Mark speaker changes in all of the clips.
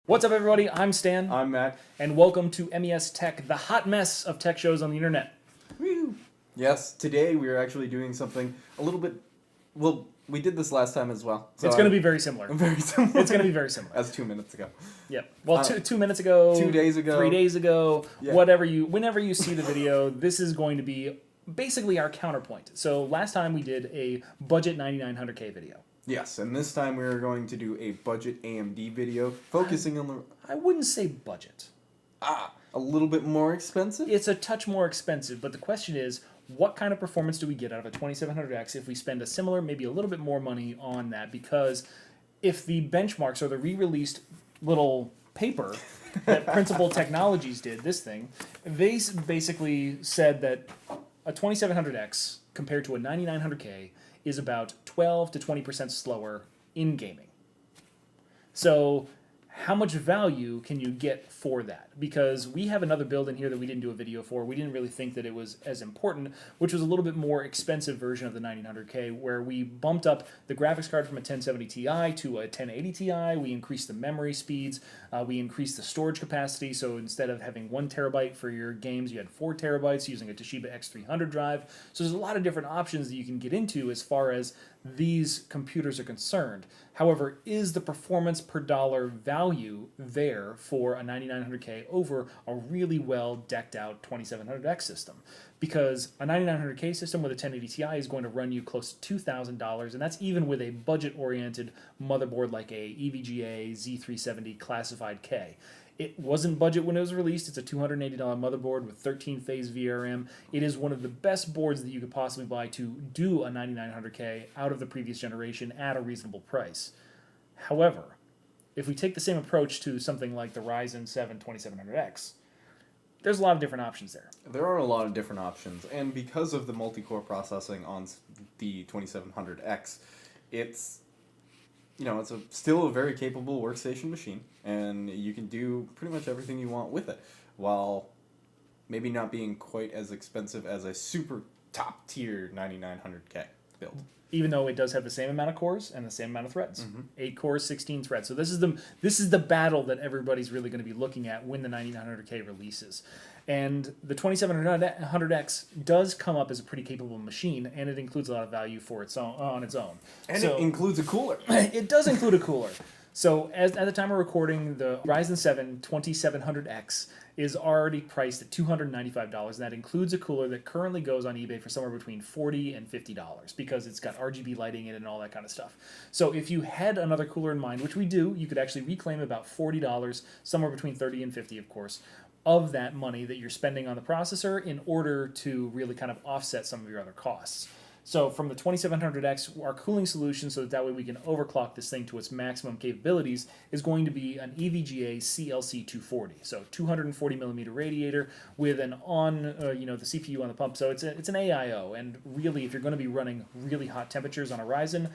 Speaker 1: What's up, everybody? I'm Stan.
Speaker 2: I'm Matt.
Speaker 1: And welcome to MES Tech, the hot mess of tech shows on the internet.
Speaker 2: Woo. Yes, today we are actually doing something a little bit... Well, we did this last time as well.
Speaker 1: So it's going to be very similar.
Speaker 2: Very similar.
Speaker 1: It's going to be very similar.
Speaker 2: As 2 minutes ago.
Speaker 1: Yep. Well, 2 minutes ago.
Speaker 2: 2 days ago.
Speaker 1: 3 days ago.
Speaker 2: Yeah.
Speaker 1: Whenever you see the video, this is going to be basically our counterpoint. So last time we did a budget 9900K video.
Speaker 2: Yes, and this time we are going to do a budget AMD video focusing on the...
Speaker 1: I wouldn't say budget.
Speaker 2: A little bit more expensive?
Speaker 1: It's a touch more expensive, but the question is, what kind of performance do we get out of a 2700X if we spend a similar, maybe a little bit more money on that? Because if the benchmarks or the re-released little paper that Principal Technologies did, this thing, they basically said that a 2700X compared to a 9900K is about 12 to 20% slower in gaming. So how much value can you get for that? Because we have another build in here that we didn't do a video for. We didn't really think that it was as important, which was a little bit more expensive version of the 9900K, where we bumped up the graphics card from a 1070 Ti to a 1080 Ti. We increased the memory speeds. We increased the storage capacity. So instead of having 1 terabyte for your games, you had 4 terabytes using a Toshiba X300 drive. So there's a lot of different options that you can get into as far as these computers are concerned. However, is the performance per dollar value there for a 9900K over a really well decked out 2700X system? Because a 9900K system with a 1080 Ti is going to run you close to $2,000, and that's even with a budget-oriented motherboard like a EVGA Z370 classified K. It wasn't budget when it was released. It's a $280 motherboard with 13-phase VRM. It is one of the best boards that you could possibly buy to do a 9900K out of the previous generation at a reasonable price. However, if we take the same approach to something like the Ryzen 2700X, there's a lot of different options there.
Speaker 2: There are a lot of different options, and because of the multi-core processing on the 2700X, it's... it's still a very capable workstation machine, and you can do pretty much everything you want with it, while maybe not being quite as expensive as a super top-tier 9900K build.
Speaker 1: Even though it does have the same amount of cores and the same amount of threads. 8 cores, 16 threads. So this is the battle that everybody's really going to be looking at when the 9900K releases. And the 2700X does come up as a pretty capable machine, and it includes a lot of value for its own, on its own.
Speaker 2: And it includes a cooler.
Speaker 1: It does include a cooler. So at the time of recording, the Ryzen 7 2700X is already priced at $295, and that includes a cooler that currently goes on eBay for somewhere between $40 and $50 because it's got RGB lighting in it and all that kind of stuff. So if you had another cooler in mind, which we do, you could actually reclaim about $40, somewhere between $30 and $50, of course, of that money that you're spending on the processor in order to really kind of offset some of your other costs. So from the 2700X, our cooling solution, so that way we can overclock this thing to its maximum capabilities, is going to be an EVGA CLC240. So 240 millimeter radiator with an the CPU on the pump. So it's an AIO, and really, if you're going to be running really hot temperatures on a Ryzen,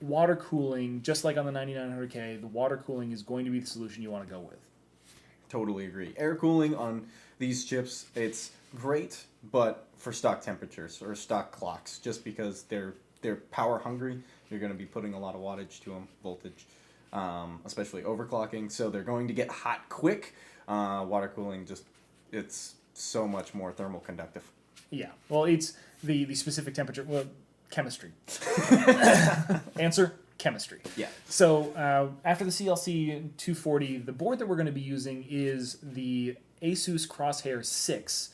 Speaker 1: water cooling, just like on the 9900K, the water cooling is going to be the solution you want to go with.
Speaker 2: Totally agree. Air cooling on these chips, it's great, but for stock temperatures or stock clocks, just because they're power hungry, you're going to be putting a lot of wattage to them, voltage, especially overclocking, so they're going to get hot quick. Water cooling, it's so much more thermal conductive.
Speaker 1: Yeah, well, it's the specific temperature, chemistry. Answer? Chemistry.
Speaker 2: Yeah.
Speaker 1: So after the CLC 240, the board that we're going to be using is the Asus Crosshair 6.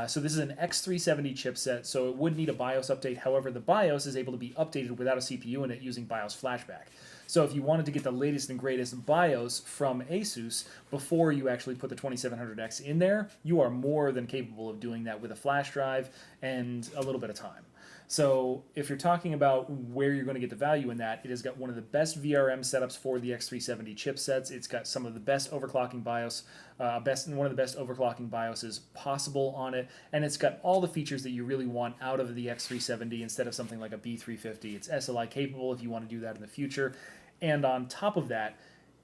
Speaker 1: So this is an X370 chipset, so it would need a BIOS update. However, the BIOS is able to be updated without a CPU in it using BIOS flashback. So if you wanted to get the latest and greatest BIOS from Asus before you actually put the 2700X in there, you are more than capable of doing that with a flash drive and a little bit of time. So if you're talking about where you're going to get the value in that, it has got one of the best VRM setups for the X370 chipsets. It's got some of the best overclocking BIOS, one of the best overclocking BIOSes possible on it, and it's got all the features that you really want out of the X370 instead of something like a B350. It's SLI capable if you want to do that in the future, and on top of that,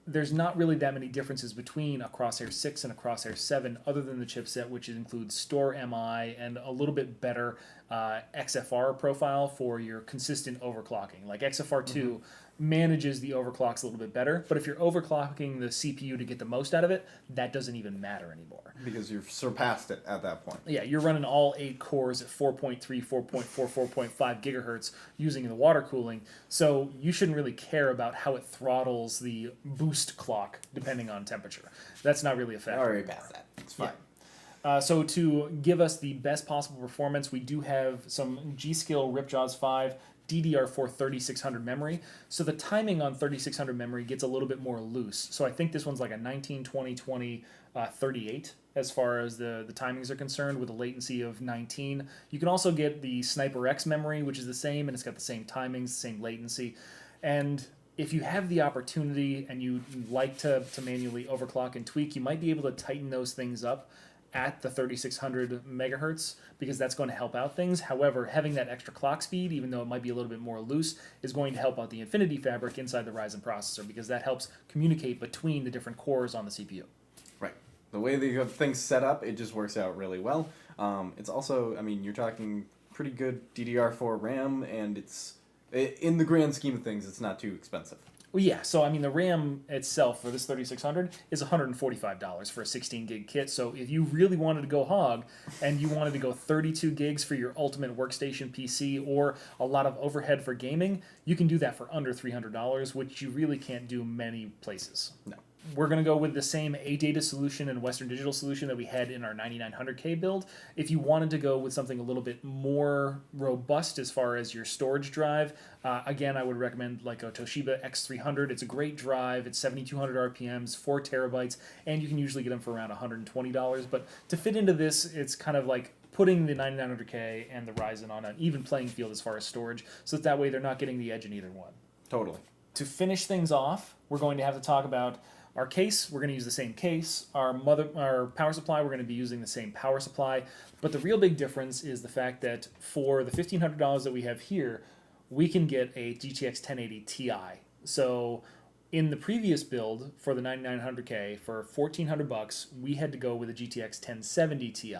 Speaker 1: there's not really that many differences between a Crosshair 6 and a Crosshair 7 other than the chipset, which includes Store MI and a little bit better XFR profile for your consistent overclocking. Like XFR2, manages the overclocks a little bit better. But if you're overclocking the CPU to get the most out of it, that doesn't even matter anymore.
Speaker 2: Because you've surpassed it at that point.
Speaker 1: Yeah, you're running all 8 cores at 4.3, 4.4, 4.5 gigahertz using the water cooling. So you shouldn't really care about how it throttles the boost clock depending on temperature. That's not really a factor.
Speaker 2: Already past that. It's fine.
Speaker 1: So to give us the best possible performance, we do have some G-Skill Ripjaws 5 DDR4 3600 memory. So the timing on 3600 memory gets a little bit more loose. So I think this one's like a 19, 20, 20, 38 as far as the timings are concerned, with a latency of 19. You can also get the Sniper X memory, which is the same, and it's got the same timings, the same latency. And if you have the opportunity and you like to manually overclock and tweak, you might be able to tighten those things up at the 3600 megahertz, because that's going to help out things. However, having that extra clock speed, even though it might be a little bit more loose, is going to help out the Infinity fabric inside the Ryzen processor, because that helps communicate between the different cores on the CPU.
Speaker 2: Right. The way that you have things set up, it just works out really well. It's also, I mean, you're talking pretty good DDR4 RAM, and it's, in the grand scheme of things, it's not too expensive.
Speaker 1: Well, yeah, so I mean, the RAM itself for this 3600 is $145 for a 16 gig kit. So if you really wanted to go hog and you wanted to go 32 gigs for your ultimate workstation PC or a lot of overhead for gaming, you can do that for under $300, which you really can't do many places.
Speaker 2: No.
Speaker 1: We're going to go with the same ADATA solution and Western Digital solution that we had in our 9900K build. If you wanted to go with something a little bit more robust as far as your storage drive, again, I would recommend like a Toshiba X300. It's a great drive. It's 7,200 RPMs, 4 terabytes, and you can usually get them for around $120. But to fit into this, it's kind of like putting the 9900K and the Ryzen on an even playing field as far as storage, so that way they're not getting the edge in either one.
Speaker 2: Totally.
Speaker 1: To finish things off, we're going to have to talk about our case. We're going to use the same case. Our power supply, we're going to be using the same power supply. But the real big difference is the fact that for the $1,500 that we have here, we can get a GTX 1080 Ti. So in the previous build for the 9900K, for $1,400, we had to go with a GTX 1070 Ti.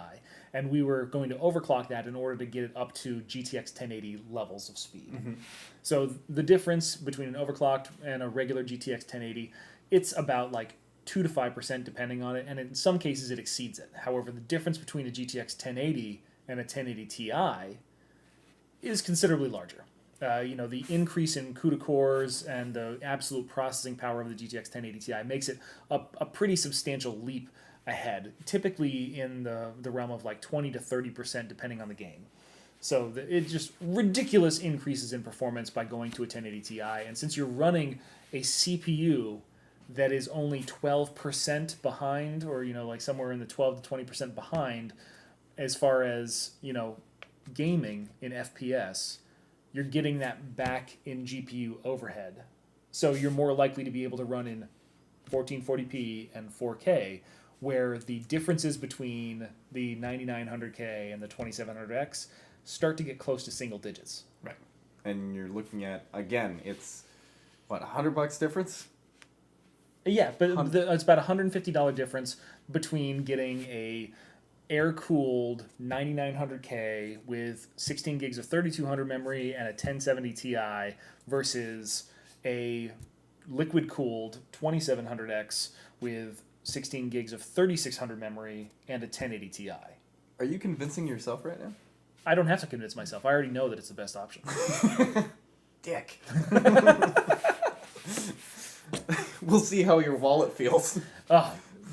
Speaker 1: And we were going to overclock that in order to get it up to GTX 1080 levels of speed. Mm-hmm. So the difference between an overclocked and a regular GTX 1080, it's about like 2 to 5% depending on it, and in some cases it exceeds it. However, the difference between a GTX 1080 and a 1080 Ti is considerably larger. The increase in CUDA cores and the absolute processing power of the GTX 1080 Ti makes it a pretty substantial leap ahead, typically in the realm of like 20 to 30% depending on the game. So it's just ridiculous increases in performance by going to a 1080 Ti, and since you're running a CPU that is only 12% behind, or like somewhere in the 12 to 20% behind as far as gaming in FPS, you're getting that back in GPU overhead. So you're more likely to be able to run in 1440p and 4K, where the differences between the 9900K and the 2700X start to get close to single digits.
Speaker 2: Right. And you're looking at, again, it's what, $100 difference?
Speaker 1: Yeah, but it's about $150 difference between getting a air-cooled 9900K with 16 gigs of 3200 memory and a 1070 Ti versus a liquid-cooled 2700X with 16 gigs of 3600 memory and a 1080 Ti.
Speaker 2: Are you convincing yourself right now?
Speaker 1: I don't have to convince myself. I already know that it's the best option.
Speaker 2: Dick. We'll see how your wallet feels.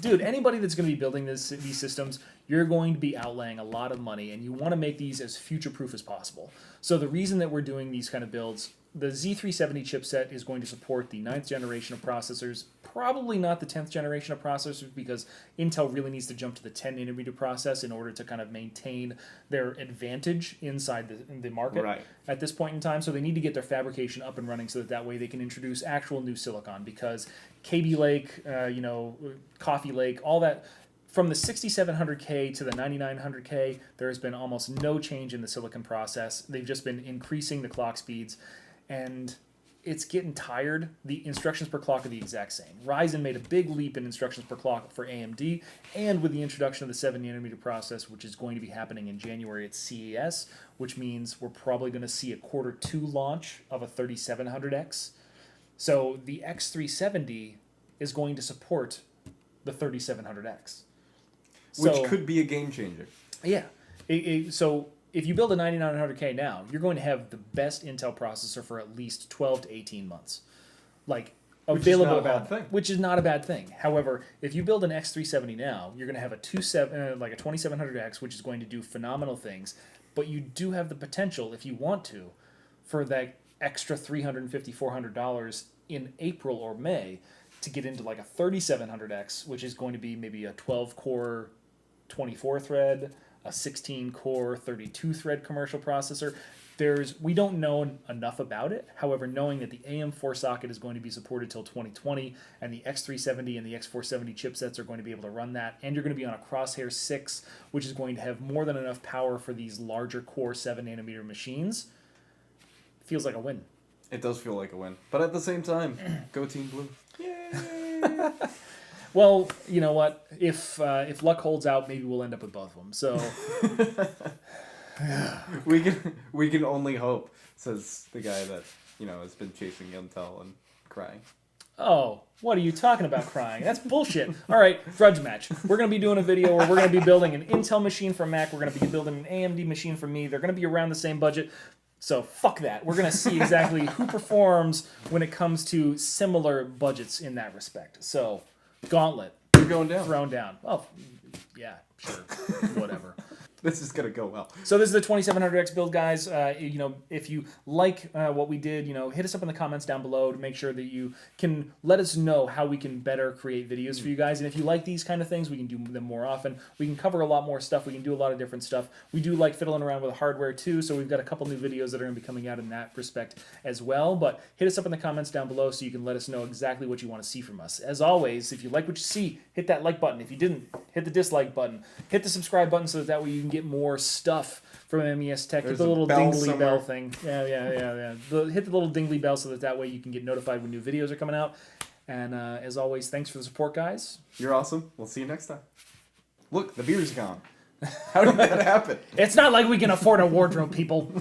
Speaker 1: Dude, anybody that's going to be building these systems, you're going to be outlaying a lot of money, and you want to make these as future-proof as possible. So the reason that we're doing these kind of builds, the Z370 chipset is going to support the 9th generation of processors, probably not the 10th generation of processors, because Intel really needs to jump to the 10 nanometer process in order to kind of maintain their advantage inside the market at this point in time. So they need to get their fabrication up and running so that way they can introduce actual new silicon, because KB Lake, Coffee Lake, all that, from the 6700K to the 9900K, there has been almost no change in the silicon process. They've just been increasing the clock speeds, and it's getting tired. The instructions per clock are the exact same. Ryzen made a big leap in instructions per clock for AMD, and with the introduction of the 7 nanometer process, which is going to be happening in January at CES, which means we're probably going to see a Q2 launch of a 3700X. So the X370 is going to support the 3700X.
Speaker 2: Which could be a game changer.
Speaker 1: Yeah. So if you build a 9900K now, you're going to have the best Intel processor for at least 12 to 18 months. Like, available, which is not a bad thing. However, if you build an X370 now, you're going to have a 2700X, which is going to do phenomenal things. But you do have the potential, if you want to, for that extra $350, $400 in April or May to get into like a 3700X, which is going to be maybe a 12-core, 24-thread, a 16-core, 32-thread commercial processor. We don't know enough about it. However, knowing that the AM4 socket is going to be supported till 2020, and the X370 and the X470 chipsets are going to be able to run that, and you're going to be on a Crosshair 6, which is going to have more than enough power for these larger core 7nm machines, feels like a win.
Speaker 2: It does feel like a win. But at the same time, go Team Blue. Yay!
Speaker 1: Well, you know what? If luck holds out, maybe we'll end up with both of them. So
Speaker 2: we can only hope, says the guy that has been chasing Intel and crying.
Speaker 1: Oh, what are you talking about crying? That's bullshit. All right, grudge match. We're going to be doing a video where we're going to be building an Intel machine for Mac. We're going to be building an AMD machine for me. They're going to be around the same budget. So fuck that. We're going to see exactly who performs when it comes to similar budgets in that respect. So, gauntlet.
Speaker 2: You're going down.
Speaker 1: Thrown down. Oh, yeah, sure. Whatever.
Speaker 2: This is going to go well.
Speaker 1: So this is the 2700X build, guys. If you like what we did, hit us up in the comments down below to make sure that you can let us know how we can better create videos for you guys. And if you like these kind of things, we can do them more often. We can cover a lot more stuff. We can do a lot of different stuff. We do like fiddling around with hardware too, so we've got a couple new videos that are going to be coming out in that respect as well. But hit us up in the comments down below so you can let us know exactly what you want to see from us. As always, if you like what you see, hit that like button. If you didn't, hit the dislike button. Hit the subscribe button so that way you can get more stuff from MES Tech. Hit the little dingly bell thing. Yeah. Hit the little dingly bell so that way you can get notified when new videos are coming out. And as always, thanks for the support, guys.
Speaker 2: You're awesome. We'll see you next time. Look, the beer's gone. How did that happen?
Speaker 1: It's not like we can afford a wardrobe, people.